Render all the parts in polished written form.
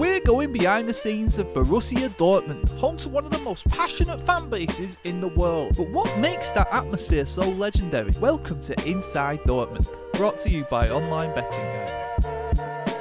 We're going behind the scenes of Borussia Dortmund, home to one of the most passionate fan bases in the world. But what makes that atmosphere so legendary? Welcome to Inside Dortmund, brought to you by Online Betting Guide.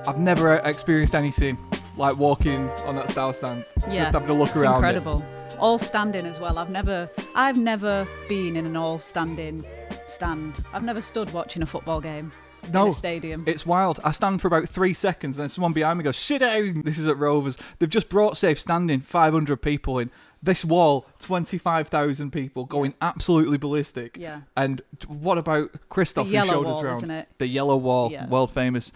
I've never experienced anything like walking on that style stand, just having a look around. It's incredible. All standing as well. I've never been in an all standing stand. I've never stood watching a football game. No, in a stadium. It's wild. I stand for about 3 seconds, and then someone behind me goes, "Sit down." This is at Rovers. They've just brought safe standing, 500 people in. This wall, 25,000 people going absolutely ballistic. Yeah. And what about Christoph, who showed us around? Isn't it? The yellow wall, world famous.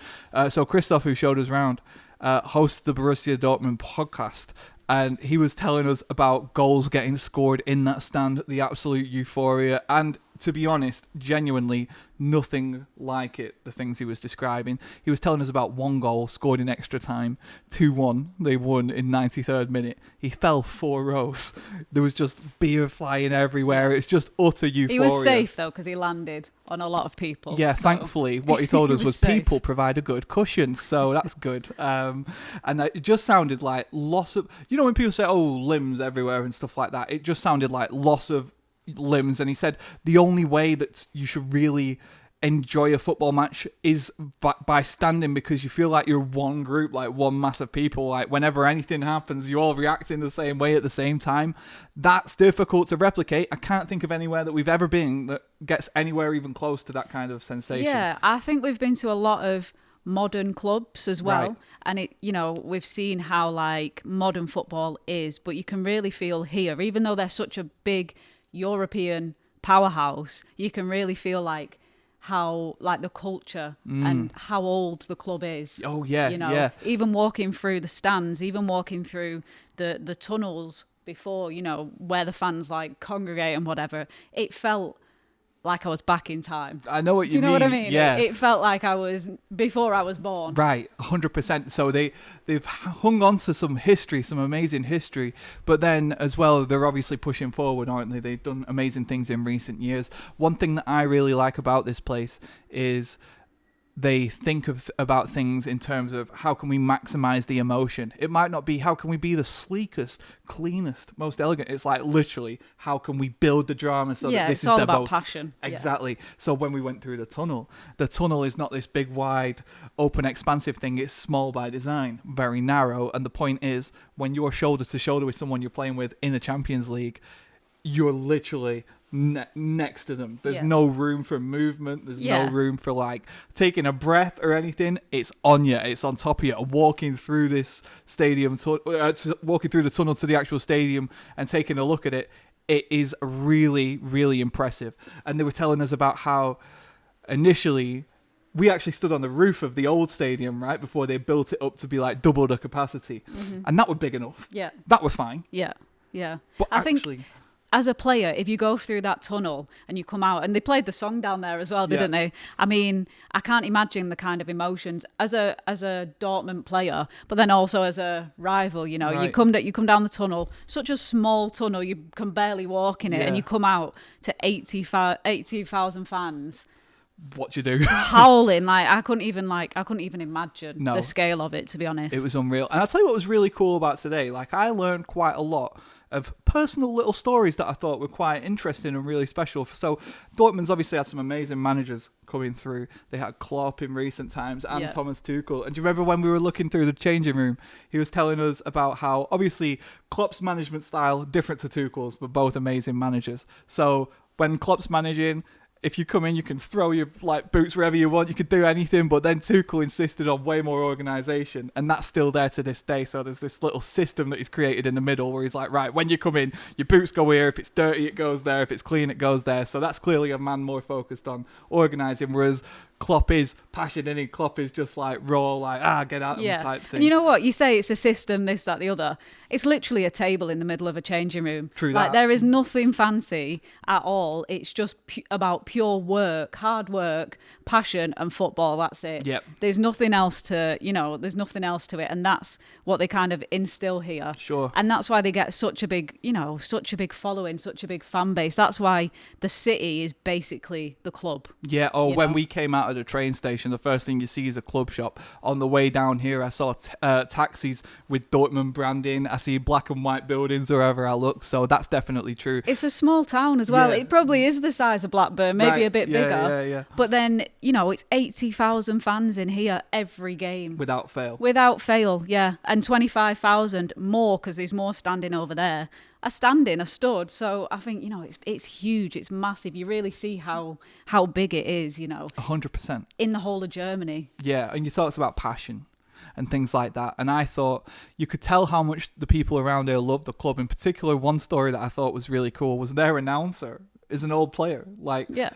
So Christoph, who showed us around, hosts the Borussia Dortmund podcast. And he was telling us about goals getting scored in that stand, the absolute euphoria. And to be honest, genuinely nothing like it, the things he was describing. He was telling us about one goal scored in extra time, 2-1. They won in 93rd minute. He fell 4 rows. There was just beer flying everywhere. It's just utter euphoria. He was safe, though, because he landed on a lot of people. Yeah, so. Thankfully, what he told us was safe. People provide a good cushion, so that's good. And it just sounded like loss of... You know when people say, oh, limbs everywhere and stuff like that? It just sounded like loss of limbs. And he said the only way that you should really enjoy a football match is by standing, because you feel like you're one group, like one mass of people. Like whenever anything happens, you all react in the same way at the same time. That's difficult to replicate. I can't think of anywhere that we've ever been that gets anywhere even close to that kind of sensation. Yeah, I think we've been to a lot of modern clubs as well, right. And we've seen how like modern football is, but you can really feel here, even though they're such a big European powerhouse, you can really feel like how like the culture and how old the club is. Oh yeah, yeah. Even walking through the stands, even walking through the tunnels before, where the fans like congregate and whatever, it felt like I was back in time. I know what you mean. Do you know what I mean? Yeah. It felt like I was before I was born. Right, 100%. So they've hung on to some history, some amazing history, but then as well, they're obviously pushing forward, aren't they? They've done amazing things in recent years. One thing that I really like about this place is they think about things in terms of how can we maximize the emotion. It might not be how can we be the sleekest, cleanest, most elegant. It's like literally how can we build the drama so that this is all their about most passion. Exactly. Yeah. So when we went through the tunnel is not this big, wide, open, expansive thing. It's small by design, very narrow. And the point is, when you're shoulder to shoulder with someone you're playing with in the Champions League, you're literally next to them. There's no room for movement. There's no room for like taking a breath or anything. It's on you. It's on top of you. Walking through this stadium, walking through the tunnel to the actual stadium and taking a look at it, it is really, really impressive. And they were telling us about how initially we actually stood on the roof of the old stadium right before they built it up to be like double the capacity. And that was big enough. Yeah. That was fine. Yeah. Yeah. But I actually... think as a player, if you go through that tunnel and you come out, and they played the song down there as well, didn't they? I mean, I can't imagine the kind of emotions as a Dortmund player, but then also as a rival. Right. You come down the tunnel, such a small tunnel, you can barely walk in it, and you come out to 80,000 fans. What you do? Howling. I couldn't even imagine the scale of it, to be honest. It was unreal. And I'll tell you what was really cool about today. Like, I learned quite a lot of personal little stories that I thought were quite interesting and really special. So Dortmund's obviously had some amazing managers coming through. They had Klopp in recent times and Thomas Tuchel. And do you remember when we were looking through the changing room, he was telling us about how obviously Klopp's management style different to Tuchel's, but both amazing managers. So when Klopp's managing, if you come in, you can throw your boots wherever you want. You could do anything. But then Tuchel insisted on way more organisation. And that's still there to this day. So there's this little system that he's created in the middle where he's like, right, when you come in, your boots go here. If it's dirty, it goes there. If it's clean, it goes there. So that's clearly a man more focused on organising. Whereas Klopp is passionate and Klopp is just like raw, like, get out of the type thing. And you know what? You say it's a system, this, that, the other. It's literally a table in the middle of a changing room. True like, that. there is nothing fancy at all. It's just about pure work, hard work, passion and football. That's it. Yep. There's nothing else to, there's nothing else to it. And that's what they kind of instill here. Sure. And that's why they get such a big, such a big following, such a big fan base. That's why the city is basically the club. Yeah. Or when we came out of the train station, the first thing you see is a club shop. On the way down here, I saw taxis with Dortmund branding. I see black and white buildings wherever I look. So that's definitely true. It's a small town as well. Yeah. It probably is the size of Blackburn, maybe Right. a bit bigger. Yeah. But then, it's 80,000 fans in here every game. Without fail. Without fail, yeah. And 25,000 more, because there's more standing over there, are standing, are stood. So I think, it's huge. It's massive. You really see how big it is, 100%. in the whole of Germany. Yeah, and you talked about passion and things like that. And I thought you could tell how much the people around here love the club. In particular, one story that I thought was really cool was their announcer is an old player. Like, Yeah.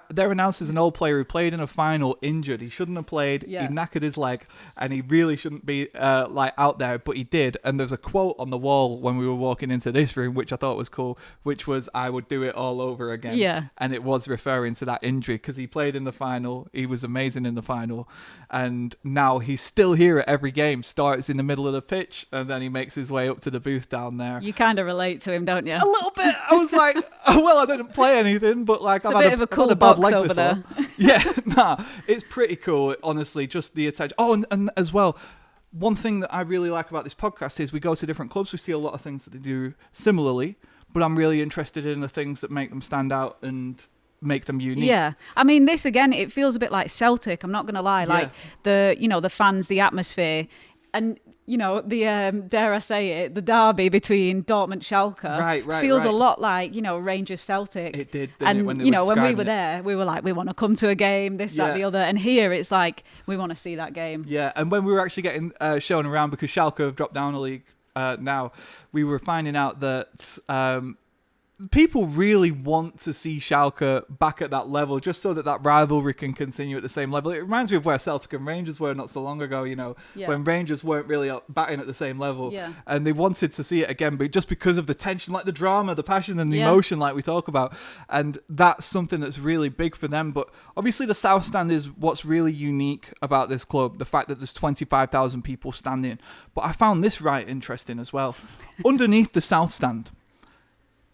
their announcer is an old player who played in a final injured. He shouldn't have played. Yeah. He knackered his leg, and he really shouldn't be out there, but he did. And there's a quote on the wall when we were walking into this room, which I thought was cool, which was, "I would do it all over again." Yeah. And it was referring to that injury because he played in the final. He was amazing in the final. And now he's still here at every game, starts in the middle of the pitch, and then he makes his way up to the booth down there. You kind of relate to him, don't you? A little bit. I was like, oh, well, I didn't play anything, but like, It's a bit of a cool box over there. Yeah, it's pretty cool, honestly, just the attention. Oh, and as well, one thing that I really like about this podcast is we go to different clubs, we see a lot of things that they do similarly, but I'm really interested in the things that make them stand out and make them unique. Yeah, I mean, this again, it feels a bit like Celtic. I'm not going to lie. Like the fans, the atmosphere, and the dare I say it, the derby between Dortmund Schalke feels a lot like Rangers Celtic. It did, and when we were there, we were like, we want to come to a game, this, that, the other, and here it's like we want to see that game. Yeah, and when we were actually getting shown around because Schalke have dropped down a league now, we were finding out that people really want to see Schalke back at that level just so that rivalry can continue at the same level. It reminds me of where Celtic and Rangers were not so long ago, when Rangers weren't really batting at the same level. Yeah. And they wanted to see it again, but just because of the tension, like the drama, the passion and the emotion like we talk about. And that's something that's really big for them. But obviously the South Stand is what's really unique about this club, the fact that there's 25,000 people standing. But I found this right interesting as well. Underneath the South Stand,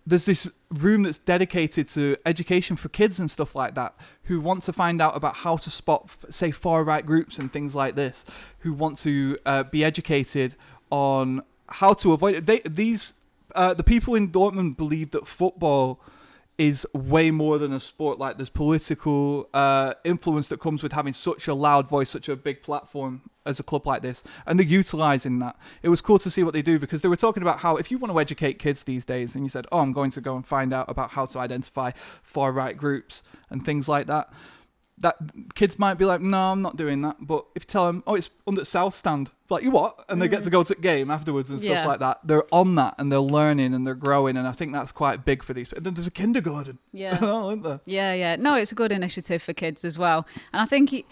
there's this room that's dedicated to education for kids and stuff like that who want to find out about how to spot, say, far-right groups and things like this, who want to be educated on how to avoid it. The people in Dortmund believe that football is way more than a sport. Like, there's political influence that comes with having such a loud voice, such a big platform as a club like this, and they're utilising that. It was cool to see what they do because they were talking about how if you want to educate kids these days and you said, I'm going to go and find out about how to identify far-right groups and things like that kids might be like, no, I'm not doing that. But if you tell them, it's under South Stand, like, you what? And they get to go to the game afterwards and stuff like that. They're on that and they're learning and they're growing. And I think that's quite big for these. And then there's a kindergarten. Yeah. Isn't there? Yeah. No, it's a good initiative for kids as well. And I think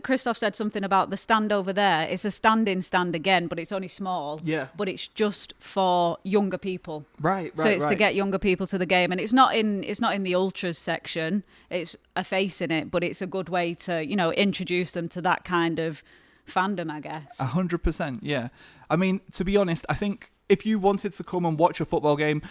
Christoph said something about the stand over there. It's a standing stand again, but it's only small. Yeah. But it's just for younger people. Right. So it's to get younger people to the game. And it's not in the ultras section. It's a face in it, but it's a good way to, introduce them to that kind of fandom, I guess. 100%, yeah. I mean, to be honest, I think if you wanted to come and watch a football game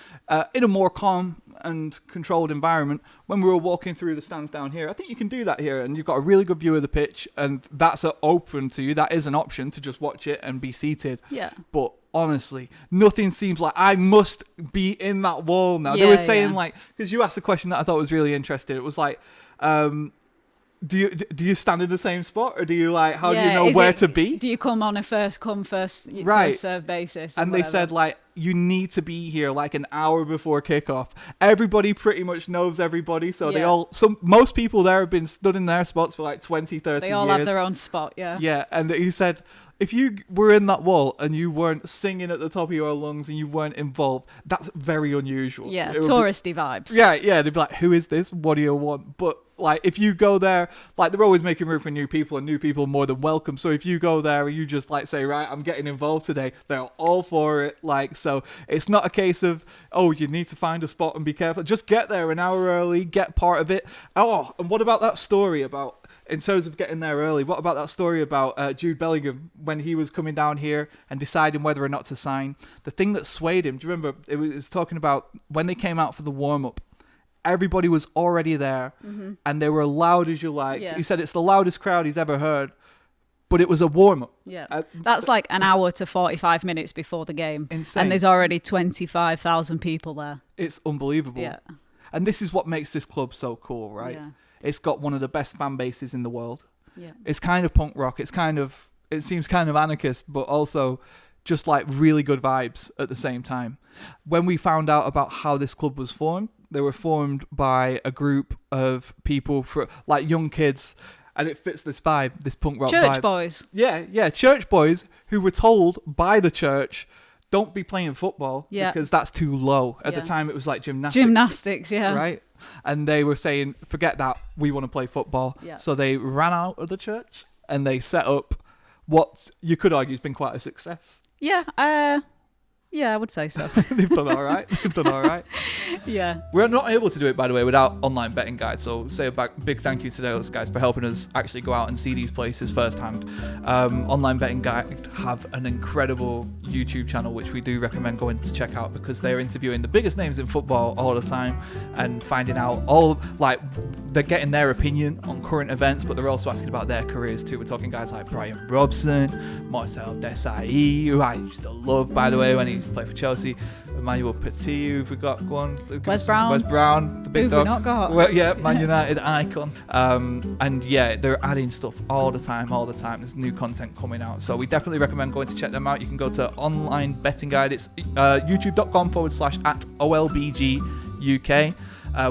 in a more calm and controlled environment, when we were walking through the stands down here, I think you can do that here, and you've got a really good view of the pitch, and that's open to you. That is an option to just watch it and be seated. Yeah. But honestly, nothing seems like I must be in that wall now. They were saying because you asked a question that I thought was really interesting. It was like, do you stand in the same spot, or do you how do you know where to be? Do you come on a first serve basis? And they said you need to be here an hour before kickoff. Everybody pretty much knows everybody, so most people there have been stood in their spots for 20, 30 years. They all have their own spot, Yeah, and he said if you were in that wall and you weren't singing at the top of your lungs and you weren't involved, that's very unusual. Yeah, touristy vibes. Yeah, they'd be like, who is this? What do you want? But if you go there, they're always making room for new people, and new people are more than welcome. So if you go there and you just say, right, I'm getting involved today, they're all for it. So it's not a case of, you need to find a spot and be careful. Just get there an hour early, get part of it. Oh, and what about that story about, in terms of getting there early, what about that story about Jude Bellingham when he was coming down here and deciding whether or not to sign? The thing that swayed him, do you remember, it was talking about when they came out for the warm-up, everybody was already there, and they were loud as you like. Yeah. He said it's the loudest crowd he's ever heard, but it was a warm-up. Yeah, that's like an hour to 45 minutes before the game. Insane. And there's already 25,000 people there. It's unbelievable. Yeah. And this is what makes this club so cool, right? Yeah. It's got one of the best fan bases in the world. Yeah. It's kind of punk rock. It seems kind of anarchist, but also just like really good vibes at the same time. When we found out about how this club was formed, they were formed by a group of people, like young kids, and it fits this vibe, this punk rock vibe. Church boys. Yeah, church boys who were told by the church, don't be playing football because that's too low. At the time, it was like gymnastics. Gymnastics, yeah. Right? And they were saying, forget that, we want to play football. Yeah. So they ran out of the church and they set up what you could argue has been quite a success. Yeah, I would say so. They've done all right. Yeah. We're not able to do it, by the way, without online betting guides. So say a big thank you to those guys for helping us actually go out and see these places firsthand. Online betting guide have an incredible YouTube channel, which we do recommend going to check out because they're interviewing the biggest names in football all the time and finding out they're getting their opinion on current events, but they're also asking about their careers too. We're talking guys like Brian Robson, Marcel Desailly, who I used to love, by the way, when he used to play for Chelsea. Emmanuel Petit, who've we got? Go on. Wes Brown, the big who've dog. we not got? Well, yeah, Man United icon. And yeah, they're adding stuff all the time. There's new content coming out. So we definitely recommend going to check them out. You can go to Online Betting Guide. It's youtube.com/@OLBG UK.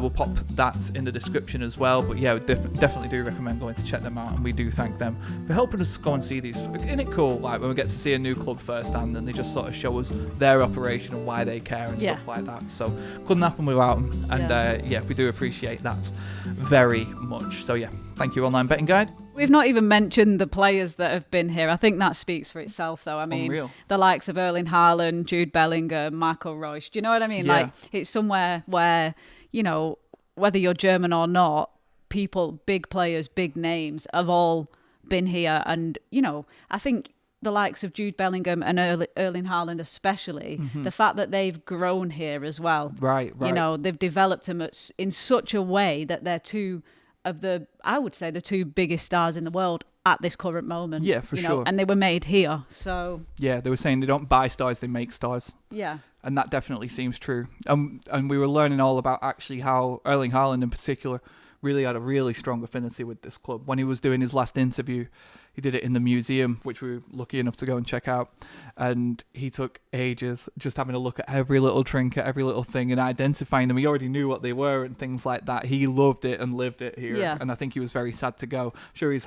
We'll pop that in the description as well. But yeah, we definitely do recommend going to check them out, and we do thank them for helping us go and see these. Isn't it cool, like when we get to see a new club firsthand and they just sort of show us their operation and why they care and stuff like that. So couldn't happen without them, and we do appreciate that very much. So yeah, thank you, Online Betting Guide. We've not even mentioned the players that have been here. I think that speaks for itself, though. I mean, Unreal. The likes of Erling Haaland, Jude Bellingham, Marco Reus. Do you know what I mean? Yeah. Like, it's somewhere where, you know, whether you're German or not, people, big players, big names have all been here. And, you know, I think the likes of Jude Bellingham and Erling Haaland especially, the fact that they've grown here as well. Right. You know, they've developed them in such a way that they're two biggest stars in the world at this current moment. Yeah, for sure. And they were made here. So yeah, they were saying they don't buy stars, they make stars. Yeah. And that definitely seems true. And we were learning all about actually how Erling Haaland in particular really had a really strong affinity with this club. When he was doing his last interview, he did it in the museum, which we were lucky enough to go and check out. And he took ages just having a look at every little trinket, every little thing, and identifying them. He already knew what they were and things like that. He loved it and lived it here. Yeah. And I think he was very sad to go. I'm sure he's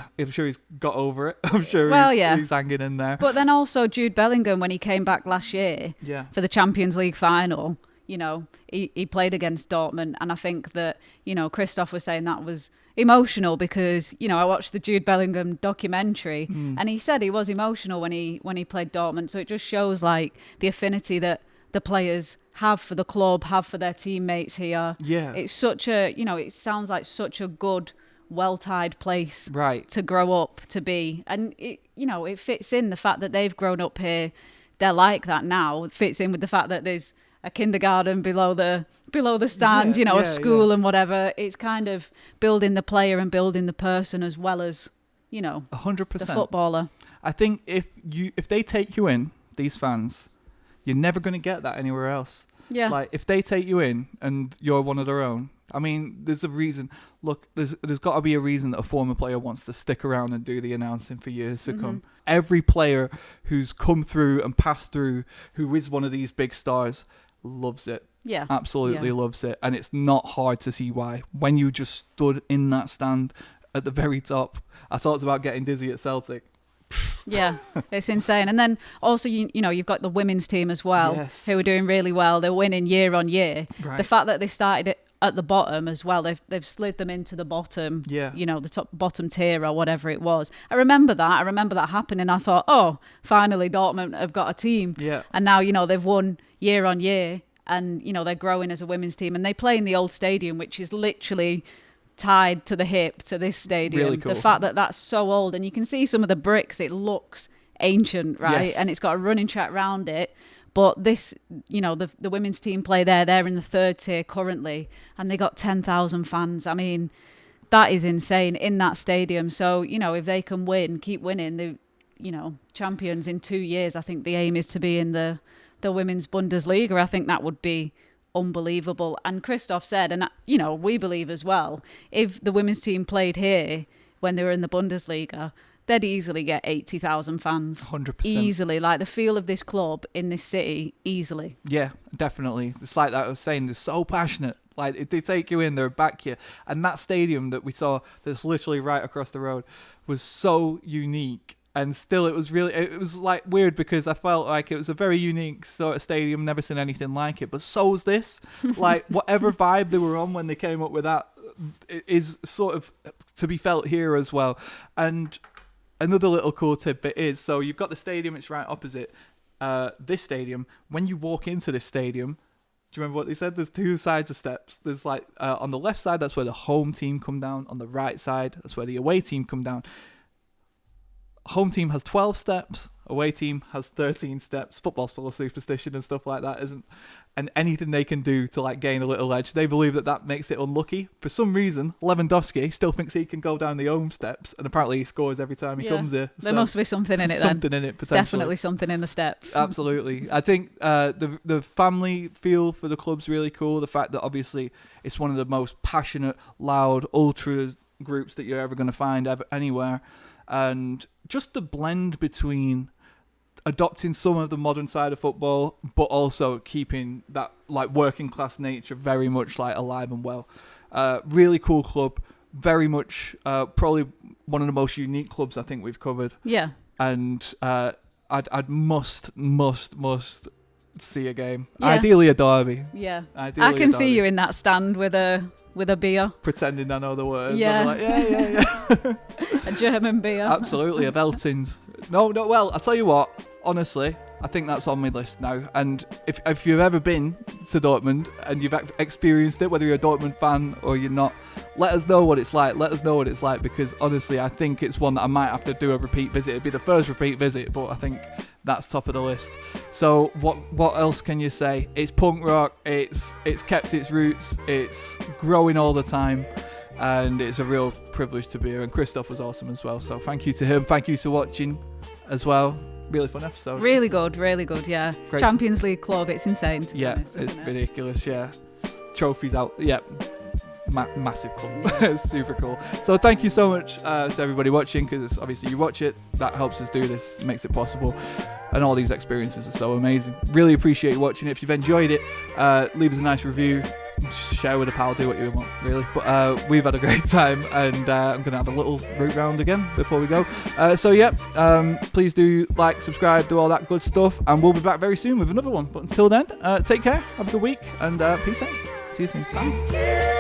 got over it. I'm sure he's hanging in there. But then also Jude Bellingham, when he came back last year for the Champions League final, you know, he played against Dortmund. And I think that, you know, Christoph was saying that was emotional because, you know, I watched the Jude Bellingham documentary and he said he was emotional when he played Dortmund. So it just shows like the affinity that the players have for the club, have for their teammates here. Yeah. It's such a, you know, it sounds like such a good, well-tied place to grow up to be. And it, you know, it fits in the fact that they've grown up here. They're like that now. It fits in with the fact that there's a kindergarten below the stand, a school and whatever. It's kind of building the player and building the person as well as, you know, 100%. the footballer. I think if they take you in, these fans, you're never going to get that anywhere else. Yeah. Like if they take you in and you're one of their own, I mean, there's a reason. Look, there's got to be a reason that a former player wants to stick around and do the announcing for years to come. Every player who's come through and passed through, who is one of these big stars, loves it. Yeah. Absolutely loves it. And it's not hard to see why. When you just stood in that stand at the very top, I talked about getting dizzy at Celtic. Yeah, it's insane. And then also, you know, you've got the women's team as well, who are doing really well. They're winning year on year. Right. The fact that they started it at the bottom as well, they've slid them into the bottom, you know, the bottom tier or whatever it was. I remember that happening. I thought, oh, finally Dortmund have got a team. Yeah. And now, you know, they've won year on year and, you know, they're growing as a women's team and they play in the old stadium, which is literally tied to the hip to this stadium. Really cool. The fact that that's so old and you can see some of the bricks, it looks ancient, right? Yes. And it's got a running track round it. But this, the women's team play there. They're in the 3rd tier currently, and they got 10,000 fans. I mean, that is insane in that stadium. So, if they can keep winning, the champions in 2 years, I think the aim is to be in the women's Bundesliga. I think that would be unbelievable. And Christoph said, and we believe as well, if the women's team played here when they were in the Bundesliga, they'd easily get 80,000 fans. 100%. Easily. Like the feel of this club in this city, easily. Yeah, definitely. It's like that I was saying, they're so passionate. Like, they take you in, they're back you. And that stadium that we saw that's literally right across the road was so unique. And still, it was like weird because I felt like it was a very unique sort of stadium, never seen anything like it. But so was this. Like, whatever vibe they were on when they came up with that is sort of to be felt here as well. And another little cool tidbit is, so you've got the stadium, it's right opposite this stadium. When you walk into this stadium, do you remember what they said? There's 2 sides of steps. There's like, on the left side, that's where the home team come down. On the right side, that's where the away team come down. Home team has 12 steps, away team has 13 steps. Football's full of superstition and stuff like that, isn't? And anything they can do to like gain a little edge, they believe that makes it unlucky. For some reason, Lewandowski still thinks he can go down the home steps, and apparently he scores every time he comes here. There must be something in it then. Something in it, potentially. Definitely something in the steps. Absolutely. I think the family feel for the club's really cool. The fact that obviously it's one of the most passionate, loud, ultra groups that you're ever going to find anywhere. And just the blend between adopting some of the modern side of football, but also keeping that like working class nature very much like alive and well. Really cool club, very much probably one of the most unique clubs I think we've covered. Yeah. And I'd must see a game. Yeah. Ideally a derby. Yeah. Ideally I can a see derby. You in that stand with a beer. Pretending I know the words. Yeah. I'm like, yeah. A German beer. Absolutely, a Veltins. No, well, I'll tell you what, honestly, I think that's on my list now. And if you've ever been to Dortmund and you've experienced it, whether you're a Dortmund fan or you're not, let us know what it's like. Let us know what it's like, because honestly, I think it's one that I might have to do a repeat visit. It'd be the first repeat visit, but I think that's top of the list. So what else can you say? It's punk rock. It's kept its roots. It's growing all the time. And it's a real privilege to be here. And Christoph was awesome as well. So thank you to him. Thank you to watching as well. Really fun episode. Really good, yeah. Great. Champions League club, it's insane to be honest, it's isn't it? ridiculous, yeah. Trophies out, yeah. Massive club. It's super cool. So thank you so much to everybody watching, because obviously you watch it, that helps us do this, makes it possible. And all these experiences are so amazing. Really appreciate you watching it. If you've enjoyed it, leave us a nice review. Share with a pal, do what you want, really. But we've had a great time, and I'm going to have a little route round again before we go. Please do like, subscribe, do all that good stuff, and we'll be back very soon with another one. But until then, take care, have a good week, and peace out. See you soon. Bye.